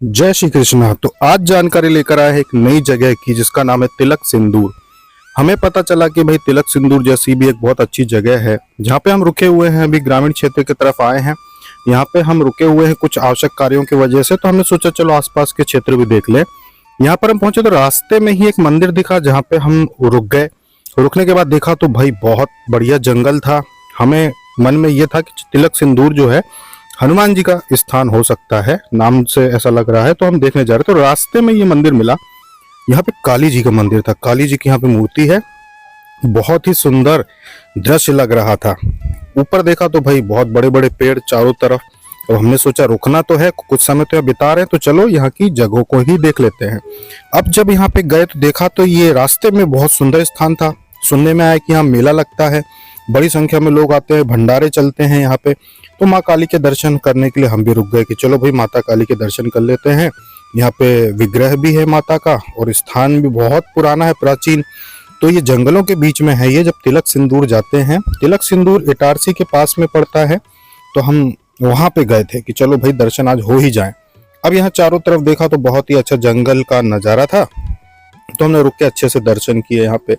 जय श्री कृष्णा। तो आज जानकारी लेकर आए हैं एक नई जगह की जिसका नाम है तिलक सिंदूर। हमें पता चला कि भाई तिलक सिंदूर जैसी भी एक बहुत अच्छी जगह है जहाँ पे हम रुके हुए हैं। अभी ग्रामीण क्षेत्र की तरफ आए हैं। यहाँ पे हम रुके हुए हैं कुछ आवश्यक कार्यों की वजह से, तो हमने सोचा चलो आसपास के क्षेत्र भी देख ले। यहाँ पर हम पहुंचे तो रास्ते में ही एक मंदिर दिखा जहाँ पे हम रुक गए। रुकने के बाद देखा तो भाई बहुत बढ़िया जंगल था। हमें मन में ये था कि तिलक सिंदूर जो है हनुमान जी का स्थान हो सकता है, नाम से ऐसा लग रहा है। तो हम देखने जा रहे तो रास्ते में ये मंदिर मिला। यहाँ पे काली जी का मंदिर था, काली जी की यहाँ पे मूर्ति है। बहुत ही सुंदर दृश्य लग रहा था। ऊपर देखा तो भाई बहुत बड़े बड़े पेड़ चारों तरफ। और हमने सोचा रुकना तो है, कुछ समय तो यहाँ बिता रहे हैं, तो चलो यहाँ की जगहों को ही देख लेते हैं। अब जब यहाँ पे गए तो देखा तो ये रास्ते में बहुत सुंदर स्थान था। सुनने में आया कि यहाँ मेला लगता है, बड़ी संख्या में लोग आते हैं, भंडारे चलते हैं यहाँ पे। तो माँ काली के दर्शन करने के लिए हम भी रुक गए कि चलो भाई माता काली के दर्शन कर लेते हैं। यहाँ पे विग्रह भी है माता का और स्थान भी बहुत पुराना है, प्राचीन। तो ये जंगलों के बीच में है। ये जब तिलक सिंदूर जाते हैं, तिलक सिंदूर इटारसी के पास में पड़ता है, तो हम वहां पे गए थे कि चलो भाई दर्शन आज हो ही जाए। अब यहाँ चारों तरफ देखा तो बहुत ही अच्छा जंगल का नजारा था, तो हमने रुक के अच्छे से दर्शन किए यहाँ पे।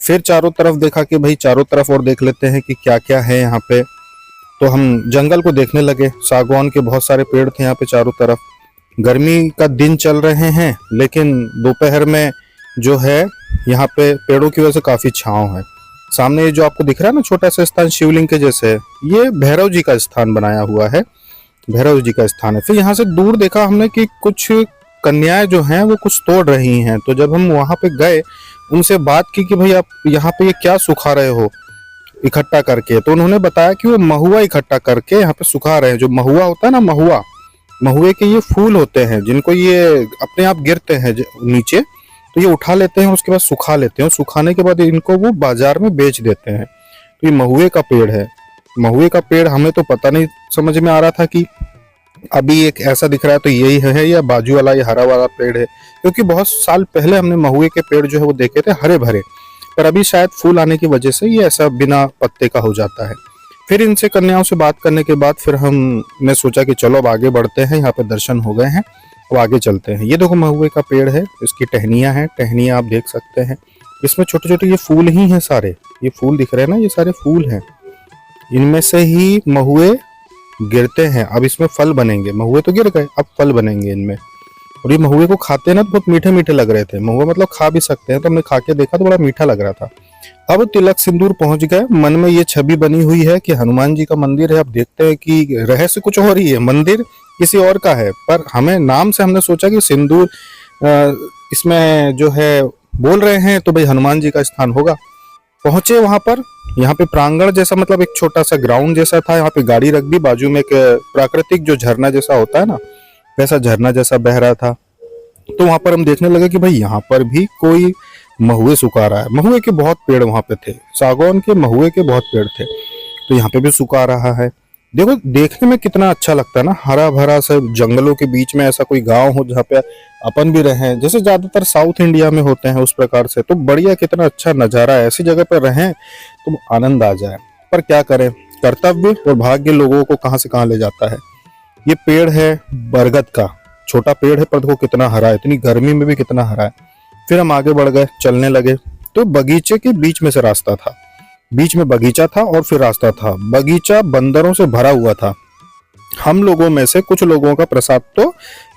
फिर चारों तरफ देखा कि भाई चारों तरफ और देख लेते हैं कि क्या क्या है यहाँ पे। तो हम जंगल को देखने लगे। सागवान के बहुत सारे पेड़ थे यहाँ पे चारों तरफ। गर्मी का दिन चल रहे हैं, लेकिन दोपहर में जो है यहाँ पे पेड़ों की वजह से काफी छांव है। सामने ये जो आपको दिख रहा है ना छोटा सा स्थान शिवलिंग के जैसे है, ये भैरव जी का स्थान बनाया हुआ है, भैरव जी का स्थान है। फिर यहाँ से दूर देखा हमने कि कुछ कन्याएं जो हैं वो कुछ तोड़ रही हैं। तो जब हम वहां पे गए, उनसे बात की कि भाई आप यहाँ पे ये क्या सुखा रहे हो इकट्ठा करके, तो उन्होंने बताया कि वो महुआ इकट्ठा करके यहाँ पे सुखा रहे हैं। जो महुआ होता है ना, महुए के ये फूल होते हैं जिनको ये अपने आप गिरते हैं नीचे, तो ये उठा लेते हैं, उसके बाद सुखा लेते हैं। सुखाने के बाद इनको वो बाजार में बेच देते हैं। तो ये महुए का पेड़ है। महुए का पेड़ हमें तो पता नहीं समझ में आ रहा था कि अभी एक ऐसा दिख रहा है तो यही है या बाजू वाला ये हरा वाला पेड़ है, क्योंकि बहुत साल पहले हमने महुए के पेड़ जो है वो देखे थे हरे भरे, पर अभी शायद फूल आने की वजह से ये ऐसा बिना पत्ते का हो जाता है। फिर इनसे कन्याओं से बात करने के बाद फिर हमने सोचा कि चलो अब आगे बढ़ते हैं। यहाँ पे दर्शन हो गए हैं, अब आगे चलते हैं। ये देखो महुए का पेड़ है, इसकी टहनियाँ हैं, टहनियाँ आप देख सकते हैं। इसमें छोटे छोटे ये फूल ही हैं सारे, ये फूल दिख रहे हैं ना, ये सारे फूल हैं। इनमें से ही महुए गिरते हैं, अब इसमें फल बनेंगे। महुए तो गिर गए, अब फल बनेंगे इनमें। और ये महुए को खाते हैं ना तो बहुत मीठे मीठे लग रहे थे। महुआ मतलब खा भी सकते हैं, तो हमने खा के देखा तो बड़ा मीठा लग रहा था। अब तिलक सिंदूर पहुंच गए। मन में ये छवि बनी हुई है कि हनुमान जी का मंदिर है। अब देखते हैं कि रहस्य कुछ और ही है, मंदिर किसी और का है, पर हमें नाम से हमने सोचा कि सिंदूर इसमें जो है बोल रहे हैं, तो भाई हनुमान जी का स्थान होगा। पहुंचे वहां पर, यहाँ पे प्रांगण जैसा मतलब एक छोटा सा ग्राउंड जैसा था। यहाँ पे गाड़ी रख दी, बाजू में एक प्राकृतिक जो झरना जैसा होता है ना, वैसा झरना जैसा बह रहा था। तो वहां पर हम देखने लगे कि भाई यहाँ पर भी कोई महुए सुखा रहा है। महुए के बहुत पेड़ वहां पे थे, सागौन के महुए के बहुत पेड़ थे, तो यहाँ पे भी सुखा रहा है। देखो देखने में कितना अच्छा लगता है ना, हरा भरा सब जंगलों के बीच में ऐसा कोई गांव हो जहाँ पे अपन भी रहें, जैसे ज्यादातर साउथ इंडिया में होते हैं उस प्रकार से। तो बढ़िया, कितना अच्छा नजारा है, ऐसी जगह पर रहें तो आनंद आ जाए। पर क्या करें, कर्तव्य और भाग्य लोगों को कहाँ से कहाँ ले जाता है। ये पेड़ है बरगद का, छोटा पेड़ है, पर देखो कितना हरा है, इतनी गर्मी में भी कितना हरा है। फिर हम आगे बढ़ गए, चलने लगे। तो बगीचे के बीच में से रास्ता था, बीच में बगीचा था और फिर रास्ता था। बगीचा बंदरों से भरा हुआ था। हम लोगों में से कुछ लोगों का प्रसाद तो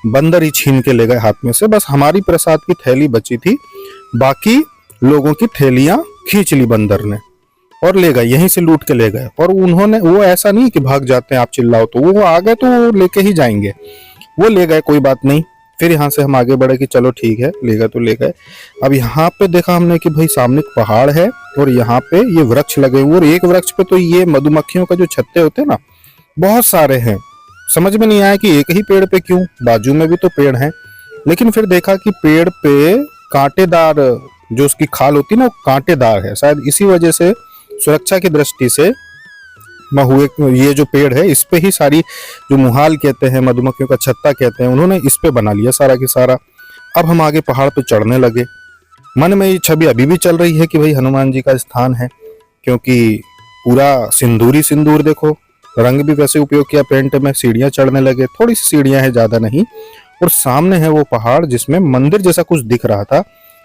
बंदर ही छीन के ले गए हाथ में से, बस हमारी प्रसाद की थैली बची थी। बाकी लोगों की थैलियां खींच ली बंदर ने और ले गए, यहीं से लूट के ले गए। और उन्होंने, वो ऐसा नहीं कि भाग जाते हैं आप चिल्लाओ तो, वो आ गए तो लेके ही जाएंगे, वो ले गए, कोई बात नहीं। फिर यहाँ से हम आगे बढ़े कि चलो ठीक है, ले गए तो ले गए। अब यहाँ पे देखा हमने कि भाई सामने एक पहाड़ है और यहाँ पे ये वृक्ष लगे हुए, और एक वृक्ष पे तो ये मधुमक्खियों का जो छत्ते होते हैं ना, बहुत सारे हैं। समझ में नहीं आया कि एक ही पेड़ पे क्यों, बाजू में भी तो पेड़ हैं। लेकिन फिर देखा कि पेड़ पे कांटेदार जो उसकी खाल होती है ना, वो कांटेदार है, शायद इसी वजह से सुरक्षा की दृष्टि से महुए, ये जो पेड़ है इस पे ही सारी जो मुहाल कहते हैं, मधुमक्खियों का छत्ता कहते हैं, उन्होंने इस पे बना लिया सारा की सारा। अब हम आगे पहाड़ पे चढ़ने लगे। मन में ये छवि अभी भी चल रही है कि भाई हनुमान जी का स्थान है, क्योंकि पूरा सिंदूरी सिंदूर देखो, रंग भी वैसे उपयोग किया पेंट में। सीढ़ियां चढ़ने लगे, थोड़ी सी सीढ़ियां हैं, ज्यादा नहीं। और सामने है वो पहाड़ जिसमें मंदिर जैसा कुछ दिख रहा था।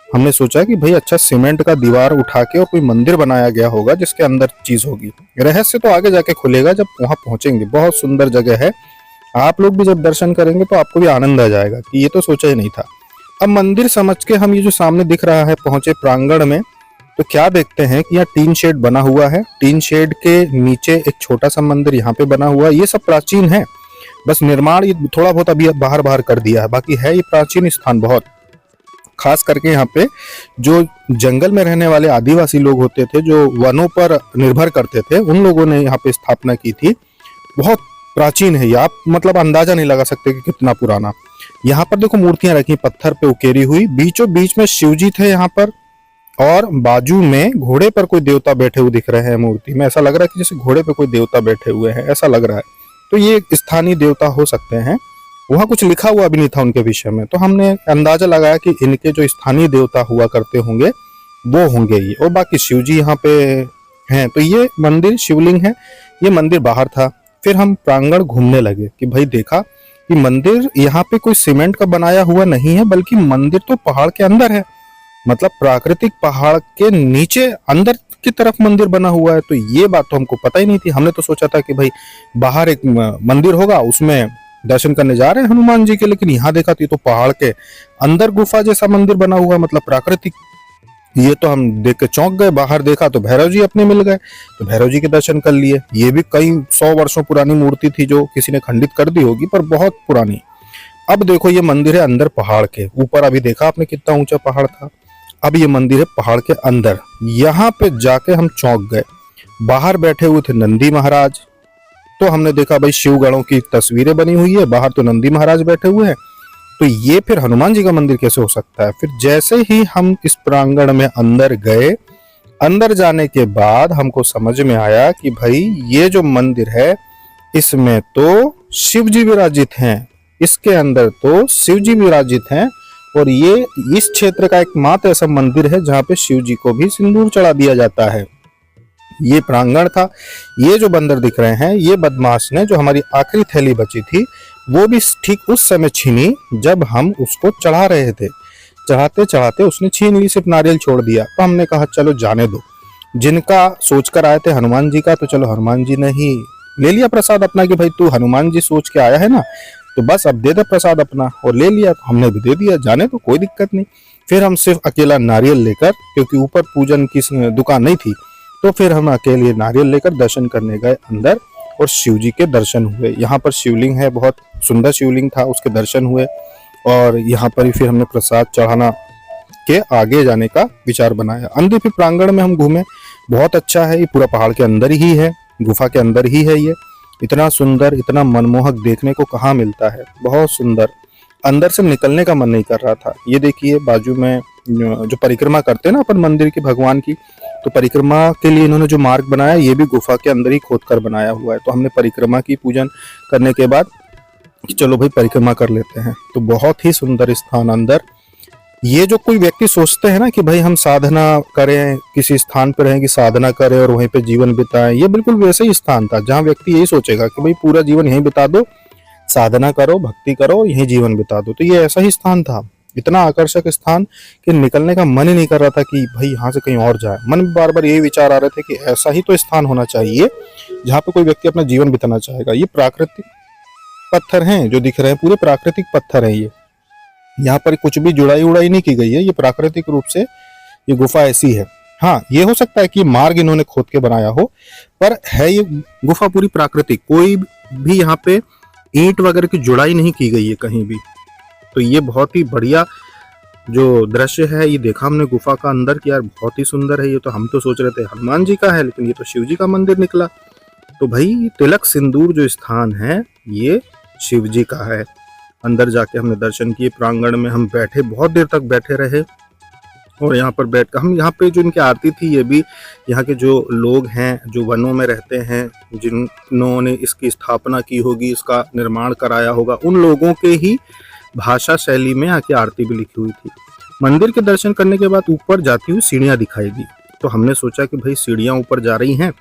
हमने सोचा कि भाई अच्छा सीमेंट का दीवार उठा के और कोई मंदिर बनाया गया होगा जिसके अंदर चीज होगी। रहस्य तो आगे जाके खुलेगा जब वहां पहुंचेंगे। बहुत सुंदर जगह है, आप लोग भी जब दर्शन करेंगे तो आपको भी आनंद आ जाएगा कि ये तो सोचा ही नहीं था। अब मंदिर समझ के हम ये जो सामने दिख रहा है पहुंचे प्रांगण में, तो क्या देखते हैं कि यहाँ टीन शेड बना हुआ है। टीन शेड के नीचे एक छोटा सा मंदिर यहाँ पे बना हुआ है। ये सब प्राचीन है, बस निर्माण ये थोड़ा बहुत अभी बाहर बाहर कर दिया है, बाकी है ये प्राचीन स्थान बहुत। खास करके यहाँ पे जो जंगल में रहने वाले आदिवासी लोग होते थे, जो वनों पर निर्भर करते थे, उन लोगों ने यहाँ पे स्थापना की थी। बहुत प्राचीन है ये, आप मतलब अंदाजा नहीं लगा सकते कि कितना पुराना। यहाँ पर देखो मूर्तियां रखी पत्थर पे उकेरी हुई, बीचों बीच में शिव जी थे यहाँ पर, और बाजू में घोड़े पर कोई देवता बैठे हुए दिख रहे हैं। मूर्ति में ऐसा लग रहा है कि जैसे घोड़े पे कोई देवता बैठे हुए हैं, ऐसा लग रहा है। तो ये स्थानीय देवता हो सकते हैं। वहां कुछ लिखा हुआ भी नहीं था उनके विषय में, तो हमने अंदाजा लगाया कि इनके जो स्थानीय देवता हुआ करते होंगे वो होंगे ये। और बाकी शिव जी यहाँ पे हैं। तो ये मंदिर शिवलिंग है, ये मंदिर बाहर था। फिर हम प्रांगण घूमने लगे कि भाई देखा कि मंदिर यहाँ पे कोई सीमेंट का बनाया हुआ नहीं है, बल्कि मंदिर तो पहाड़ के अंदर है। मतलब प्राकृतिक पहाड़ के नीचे अंदर की तरफ मंदिर बना हुआ है। तो ये बात तो हमको पता ही नहीं थी। हमने तो सोचा था कि भाई बाहर एक मंदिर होगा, उसमें दर्शन करने जा रहे हैं हनुमान जी के, लेकिन यहाँ देखा तो ये तो पहाड़ के अंदर गुफा जैसा मंदिर बना हुआ, मतलब प्राकृतिक। ये तो हम देख के चौंक गए। बाहर देखा तो भैरव जी अपने मिल गए, तो भैरव जी के दर्शन कर लिए। ये भी कई 100 वर्षों पुरानी मूर्ति थी जो किसी ने खंडित कर दी होगी, पर बहुत पुरानी। अब देखो ये मंदिर है अंदर पहाड़ के ऊपर। अभी देखा आपने कितना ऊंचा पहाड़ था, अब ये मंदिर है पहाड़ के अंदर। यहाँ पे जाके हम चौंक गए। बाहर बैठे हुए थे नंदी महाराज, तो हमने देखा भाई शिवगणों की तस्वीरें बनी हुई है, बाहर तो नंदी महाराज बैठे हुए हैं, तो ये फिर हनुमान जी का मंदिर कैसे हो सकता है। फिर जैसे ही हम इस प्रांगण में अंदर गए, अंदर जाने के बाद हमको समझ में आया कि भाई ये जो मंदिर है इसमें तो शिव जी विराजित हैं, इसके अंदर तो शिव जी विराजित हैं। और ये इस क्षेत्र का एकमात्र ऐसा मंदिर है जहाँ पे शिव जी को भी सिंदूर चढ़ा दिया जाता है। ये प्रांगण था। ये जो बंदर दिख रहे हैं, ये बदमाश ने जो हमारी आखिरी थैली बची थी वो भी ठीक उस समय छीनी जब हम उसको चढ़ा रहे थे। चढ़ाते चढ़ाते उसने छीन ली, सिर्फ नारियल छोड़ दिया। तो हमने कहा चलो जाने दो, जिनका सोचकर आए थे हनुमान जी का, तो चलो हनुमान जी ने ही ले लिया प्रसाद अपना कि भाई तू हनुमान जी सोच के आया है ना, तो बस अब दे दे प्रसाद अपना। और ले लिया, तो हमने भी दे दिया, जाने तो कोई दिक्कत नहीं। फिर हम सिर्फ अकेला नारियल लेकर, क्योंकि ऊपर पूजन की दुकान नहीं थी, तो फिर हम अकेले नारियल लेकर दर्शन करने गए अंदर, और शिव जी के दर्शन हुए। यहाँ पर शिवलिंग है, बहुत सुंदर शिवलिंग था, उसके दर्शन हुए। और यहाँ पर ही फिर हमने प्रसाद चढ़ाना के आगे जाने का विचार बनाया। अंदर फिर प्रांगण में हम घूमे, बहुत अच्छा है। ये पूरा पहाड़ के अंदर ही है, गुफा के अंदर ही है ये। इतना सुंदर, इतना मनमोहक देखने को कहाँ मिलता है, बहुत सुंदर। अंदर से निकलने का मन नहीं कर रहा था। ये देखिए बाजू में जो परिक्रमा करते हैं ना अपन मंदिर की, भगवान की, तो परिक्रमा के लिए इन्होंने जो मार्ग बनाया ये भी गुफा के अंदर ही खोद कर बनाया हुआ है। तो हमने परिक्रमा की पूजन करने के बाद कि चलो भाई परिक्रमा कर लेते हैं। तो बहुत ही सुंदर स्थान अंदर। ये जो कोई व्यक्ति सोचते हैं ना कि भाई हम साधना करें, किसी स्थान पर रहें कि साधना करें और वहीं पे जीवन बिताएं, ये बिल्कुल वैसे ही स्थान था जहाँ व्यक्ति यही सोचेगा कि भाई पूरा जीवन यहीं बिता दो, साधना करो, भक्ति करो, यहीं जीवन बिता दो। तो ये ऐसा ही स्थान था, इतना आकर्षक स्थान कि निकलने का मन ही नहीं कर रहा था कि भाई यहाँ से कहीं और जाए। मन में बार बार यही विचार आ रहे थे कि ऐसा ही तो स्थान होना चाहिए जहाँ पे कोई व्यक्ति अपना जीवन बिताना चाहेगा। ये प्राकृतिक पत्थर हैं जो दिख रहे हैं, पूरे प्राकृतिक पत्थर हैं ये। यहाँ पर कुछ भी जुड़ाई उड़ाई नहीं की गई है, ये प्राकृतिक रूप से ये गुफा ऐसी है। हाँ, ये हो सकता है कि मार्ग इन्होंने खोद के बनाया हो, पर है ये गुफा पूरी प्राकृतिक। कोई भी यहाँ पे ईंट वगैरह की जुड़ाई नहीं की गई है कहीं भी। तो ये बहुत ही बढ़िया जो दृश्य है ये देखा हमने गुफा का अंदर कि यार बहुत ही सुंदर है ये। तो हम तो सोच रहे थे हनुमान जी का है, लेकिन ये तो शिव जी का मंदिर निकला। तो भाई तिलक सिंदूर जो स्थान है ये शिव जी का है। अंदर जाके हमने दर्शन किए, प्रांगण में हम बैठे, बहुत देर तक बैठे रहे। और यहाँ पर बैठ कर हम यहाँ पे जो इनकी आरती थी, ये भी यहाँ के जो लोग हैं जो वनों में रहते हैं, जिन्होंने इसकी स्थापना की होगी, इसका निर्माण कराया होगा, उन लोगों के ही भाषा शैली में यहाँ की आरती भी लिखी हुई थी। मंदिर के दर्शन करने के बाद ऊपर जाती हुई सीढ़ियां दिखाई दी। तो हमने सोचा कि भाई सीढ़ियां ऊपर जा रही हैं,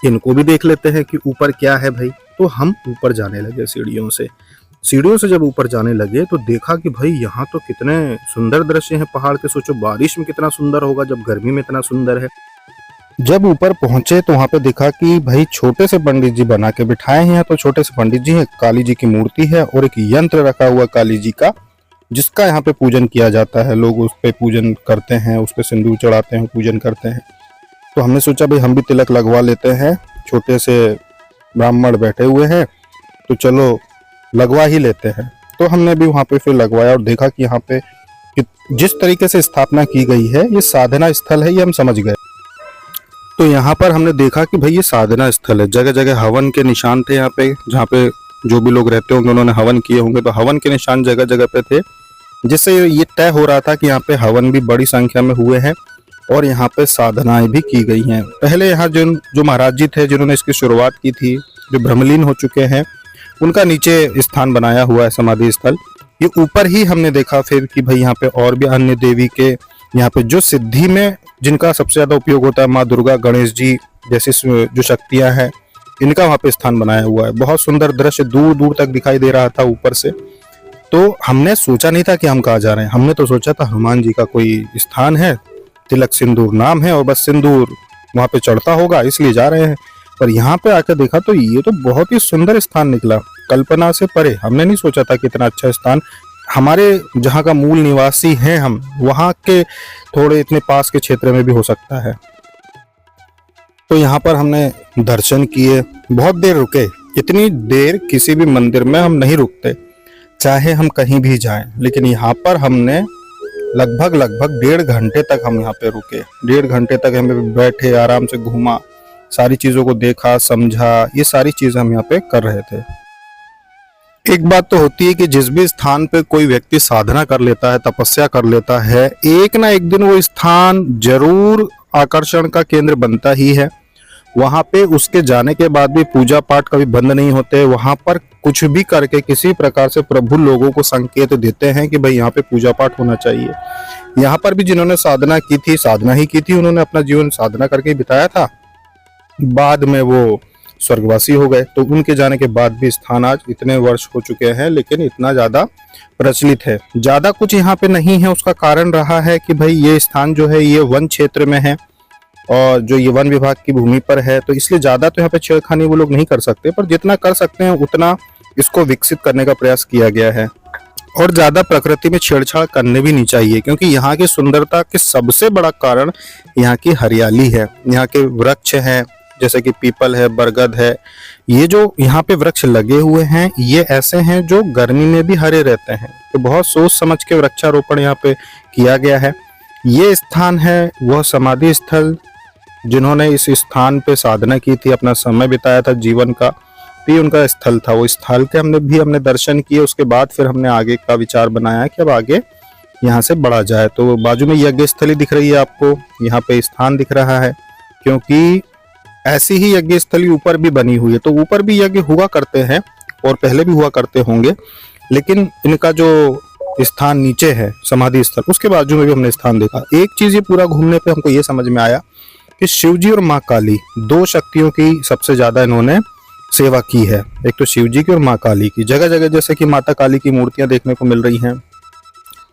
इनको भी देख लेते हैं कि ऊपर क्या है भाई। तो हम ऊपर जाने लगे सीढ़ियों से जब ऊपर जाने लगे तो देखा कि भाई यहाँ तो कितने सुंदर दृश्य हैं पहाड़ के। सोचो बारिश में कितना सुंदर होगा, जब गर्मी में इतना सुंदर है। जब ऊपर पहुंचे तो वहां पे देखा कि भाई छोटे से पंडित जी बना के बिठाए हैं। तो छोटे से पंडित जी हैं, काली जी की मूर्ति है और एक यंत्र रखा हुआ काली जी का, जिसका यहाँ पे पूजन किया जाता है। लोग उस पे पूजन करते हैं, उस पे सिंदूर चढ़ाते हैं, पूजन करते हैं। तो हमने सोचा भाई हम भी तिलक लगवा लेते हैं, छोटे से ब्राह्मण बैठे हुए हैं तो चलो लगवा ही लेते हैं। तो हमने भी वहां पे फिर लगवाया और देखा कि यहाँ पे जिस तरीके से स्थापना की गई है ये साधना स्थल है, ये हम समझ गए। तो यहाँ पर हमने देखा कि भाई ये साधना स्थल है, जगह जगह हवन के निशान थे यहाँ पे, जहाँ पे जो भी लोग रहते होंगे उन्होंने हवन किए होंगे। तो हवन के निशान जगह जगह पे थे, जिससे ये तय हो रहा था कि यहाँ पे हवन भी बड़ी संख्या में हुए हैं और यहाँ पे साधनाएं भी की गई हैं। पहले यहाँ जो महाराज जी थे जिन्होंने इसकी शुरुआत की थी, जो ब्रह्मलीन हो चुके हैं, उनका नीचे स्थान बनाया हुआ है समाधि स्थल। ये ऊपर ही हमने देखा फिर कि भाई यहाँ पे और भी अन्य देवी के, यहाँ पे जो सिद्धि में जिनका सबसे ज्यादा उपयोग होता है, माँ दुर्गा, गणेश जी जैसी जो शक्तियां हैं, इनका वहाँ पे स्थान बनाया हुआ है। बहुत सुंदर दृश्य दूर दूर तक दिखाई दे रहा था ऊपर से। तो हमने सोचा नहीं था कि हम कहाँ जा रहे हैं, हमने तो सोचा था हनुमान जी का कोई स्थान है, तिलक सिंदूर नाम है और बस सिंदूर वहाँ पे चढ़ता होगा इसलिए जा रहे हैं। पर यहाँ पे आकर देखा तो ये तो बहुत ही सुंदर स्थान निकला, कल्पना से परे। हमने नहीं सोचा था कि इतना अच्छा स्थान हमारे जहाँ का मूल निवासी हैं हम, वहाँ के थोड़े इतने पास के क्षेत्र में भी हो सकता है। तो यहाँ पर हमने दर्शन किए, बहुत देर रुके। इतनी देर किसी भी मंदिर में हम नहीं रुकते, चाहे हम कहीं भी जाएं, लेकिन यहाँ पर हमने लगभग 1.5 घंटे तक हम यहाँ पे रुके। 1.5 घंटे तक हमें बैठे, आराम से घूमा, सारी चीजों को देखा, समझा, ये सारी चीजें हम यहाँ पे कर रहे थे। एक बात तो होती है कि जिस भी स्थान पे कोई व्यक्ति साधना कर लेता है, तपस्या कर लेता है, एक ना एक दिन वो स्थान जरूर आकर्षण का केंद्र बनता ही है। वहां पे उसके जाने के बाद भी पूजा पाठ कभी बंद नहीं होते। वहां पर कुछ भी करके किसी प्रकार से प्रभु लोगों को संकेत देते हैं कि भाई यहाँ पे पूजा पाठ होना चाहिए। यहाँ पर भी जिन्होंने साधना की थी, साधना ही की थी, उन्होंने अपना जीवन साधना करके बिताया था। बाद में वो स्वर्गवासी हो गए। तो उनके जाने के बाद भी स्थान आज इतने वर्ष हो चुके हैं, लेकिन इतना ज्यादा प्रचलित है। ज्यादा कुछ यहाँ पे नहीं है। उसका कारण रहा है कि भाई ये स्थान जो है ये वन क्षेत्र में है और जो ये वन विभाग की भूमि पर है, तो इसलिए ज्यादा तो यहाँ पे छेड़खानी वो लोग नहीं कर सकते, पर जितना कर सकते हैं उतना इसको विकसित करने का प्रयास किया गया है। और ज्यादा प्रकृति में छेड़छाड़ करने भी नहीं चाहिए, क्योंकि यहाँ की सुंदरता के सबसे बड़ा कारण यहाँ की हरियाली है। यहाँ के वृक्ष हैं, जैसे कि पीपल है, बरगद है। ये जो यहाँ पे वृक्ष लगे हुए हैं ये ऐसे हैं जो गर्मी में भी हरे रहते हैं। तो बहुत सोच समझ के वृक्षारोपण यहाँ पे किया गया है। ये स्थान है वह समाधि स्थल, जिन्होंने इस स्थान पे साधना की थी, अपना समय बिताया था जीवन का, तो ये उनका स्थल था। वो स्थल के हमने दर्शन किए। उसके बाद फिर हमने आगे का विचार बनाया कि अब आगे यहाँ से बढ़ा जाए। तो बाजू में यज्ञ स्थली दिख रही है आपको, यहाँ पे स्थान दिख रहा है, क्योंकि ऐसी ही यज्ञ स्थली ऊपर भी बनी हुई है। तो ऊपर भी यज्ञ हुआ करते हैं और पहले भी हुआ करते होंगे, लेकिन इनका जो स्थान नीचे है समाधि स्थल, उसके बाजू में भी हमने स्थान देखा। एक चीज ये पूरा घूमने पे हमको ये समझ में आया कि शिवजी और माँ काली, दो शक्तियों की सबसे ज्यादा इन्होंने सेवा की है। एक तो शिवजी की और माँ काली की। जगह जगह जैसे कि माता काली की मूर्तियां देखने को मिल रही हैं,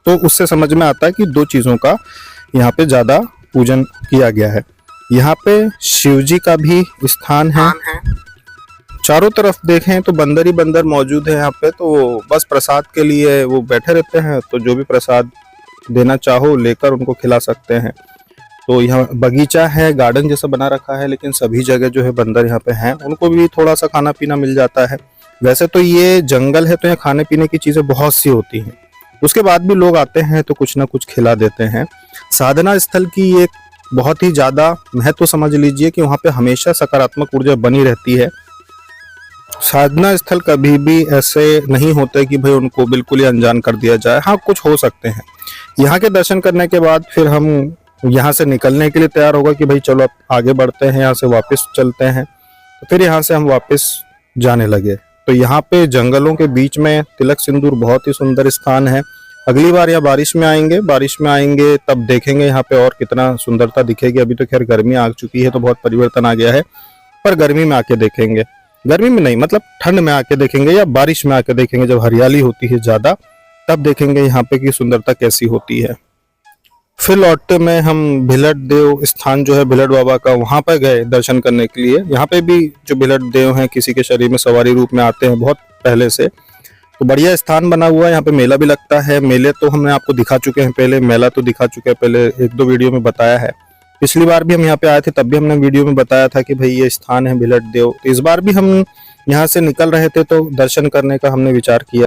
तो उससे समझ में आता है कि दो चीजों का यहाँ पे ज्यादा पूजन किया गया है। यहाँ पे शिवजी का भी स्थान है। चारों तरफ देखें तो बंदर ही बंदर मौजूद है यहाँ पे। तो बस प्रसाद के लिए वो बैठे रहते हैं, तो जो भी प्रसाद देना चाहो लेकर उनको खिला सकते हैं। तो यहाँ बगीचा है, गार्डन जैसा बना रखा है, लेकिन सभी जगह जो है बंदर यहाँ पे हैं, उनको भी थोड़ा सा खाना पीना मिल जाता है। वैसे तो ये जंगल है, तो यहाँ खाने पीने की चीजें बहुत सी होती हैं। उसके बाद भी लोग आते हैं तो कुछ ना कुछ खिला देते हैं। साधना स्थल की एक बहुत ही ज्यादा महत्व समझ लीजिए कि वहाँ पे हमेशा सकारात्मक ऊर्जा बनी रहती है। साधना स्थल कभी भी ऐसे नहीं होते कि भाई उनको बिल्कुल ही अनजान कर दिया जाए। हाँ, कुछ हो सकते हैं। यहाँ के दर्शन करने के बाद फिर हम यहाँ से निकलने के लिए तैयार होगा कि भाई चलो अब आगे बढ़ते हैं, यहाँ से वापस चलते हैं। तो फिर यहाँ से हम वापस जाने लगे। तो यहाँ पे जंगलों के बीच में तिलक सिंदूर बहुत ही सुंदर स्थान है। अगली बार यहाँ बारिश में आएंगे तब देखेंगे यहाँ पे और कितना सुंदरता दिखेगी। अभी तो खैर गर्मी आ चुकी है तो बहुत परिवर्तन आ गया है, पर गर्मी में आके देखेंगे, गर्मी में नहीं मतलब ठंड में आके देखेंगे या बारिश में आके देखेंगे, जब हरियाली होती है ज्यादा तब देखेंगे यहाँ पे की सुंदरता कैसी होती है। फिर लौटते में हम भिलट देव स्थान जो है भिलट बाबा का, वहां पर गए दर्शन करने के लिए। यहाँ पे भी जो भिलट देव हैं किसी के शरीर में सवारी रूप में आते हैं बहुत पहले से, तो बढ़िया स्थान बना हुआ है। यहाँ पे मेला भी लगता है, मेले तो हमने आपको दिखा चुके हैं पहले, मेला तो दिखा चुके हैं पहले, 1-2 वीडियो में बताया है। पिछली बार भी हम यहाँ पे आए थे तब भी हमने वीडियो में बताया था कि भाई ये स्थान है भिलट देव। तो इस बार भी हम यहाँ से निकल रहे थे तो दर्शन करने का हमने विचार किया।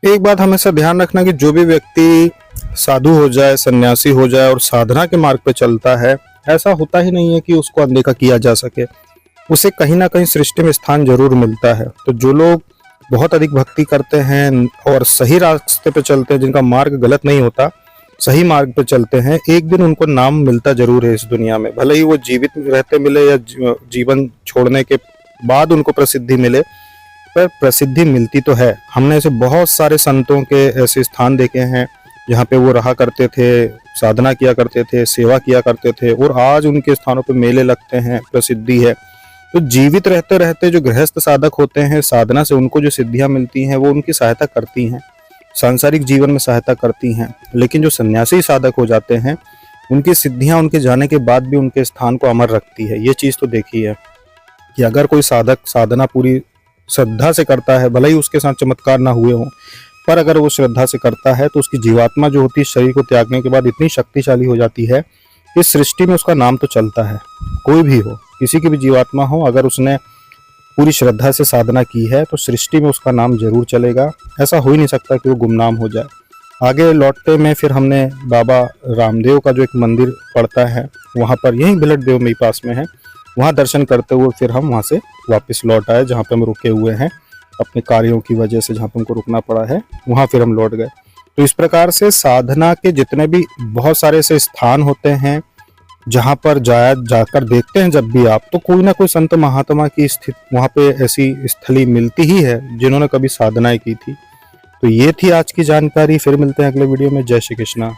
एक बात हमेशा ध्यान रखना कि जो भी व्यक्ति साधु हो जाए, सन्यासी हो जाए और साधना के मार्ग पे चलता है, ऐसा होता ही नहीं है कि उसको अनदेखा किया जा सके। उसे कहीं ना कहीं सृष्टि में स्थान जरूर मिलता है। तो जो लोग बहुत अधिक भक्ति करते हैं और सही रास्ते पे चलते हैं, जिनका मार्ग गलत नहीं होता, सही मार्ग पे चलते हैं, एक दिन उनको नाम मिलता जरूर है इस दुनिया में। भले ही वो जीवित रहते मिले या जीवन छोड़ने के बाद उनको प्रसिद्धि मिले, पर प्रसिद्धि मिलती तो है। हमने ऐसे बहुत सारे संतों के ऐसे स्थान देखे हैं जहाँ पे वो रहा करते थे, साधना किया करते थे, सेवा किया करते थे, और आज उनके स्थानों पे मेले लगते हैं, प्रसिद्धि है। तो जीवित रहते रहते जो गृहस्थ साधक होते हैं, साधना से उनको जो सिद्धियां मिलती हैं वो उनकी सहायता करती हैं, सांसारिक जीवन में सहायता करती हैं। लेकिन जो सन्यासी साधक हो जाते हैं, उनकी सिद्धियां उनके जाने के बाद भी उनके स्थान को अमर रखती है। ये चीज़ तो देखी है कि अगर कोई साधक साधना पूरी श्रद्धा से करता है, भले ही उसके साथ चमत्कार ना हुए हों, पर अगर वो श्रद्धा से करता है तो उसकी जीवात्मा जो होती है शरीर को त्यागने के बाद इतनी शक्तिशाली हो जाती है कि इस सृष्टि में उसका नाम तो चलता है। कोई भी हो, किसी की भी जीवात्मा हो, अगर उसने पूरी श्रद्धा से साधना की है तो सृष्टि में उसका नाम जरूर चलेगा। ऐसा हो ही नहीं सकता कि वो गुमनाम हो जाए। आगे लौटते में फिर हमने बाबा रामदेव का जो एक मंदिर पड़ता है, वहाँ पर यहीं भिलट देव में पास में है, वहाँ दर्शन करते हुए फिर हम वहाँ से वापस लौट आए जहाँ पे हम रुके हुए हैं। अपने कार्यों की वजह से जहाँ पे हमको रुकना पड़ा है वहाँ फिर हम लौट गए। तो इस प्रकार से साधना के जितने भी बहुत सारे ऐसे स्थान होते हैं जहाँ पर जाकर देखते हैं जब भी आप, तो कोई ना कोई संत महात्मा की स्थित वहाँ पे ऐसी स्थली मिलती ही है जिन्होंने कभी साधनाएं की थी। तो ये थी आज की जानकारी। फिर मिलते हैं अगले वीडियो में। जय श्री कृष्णा।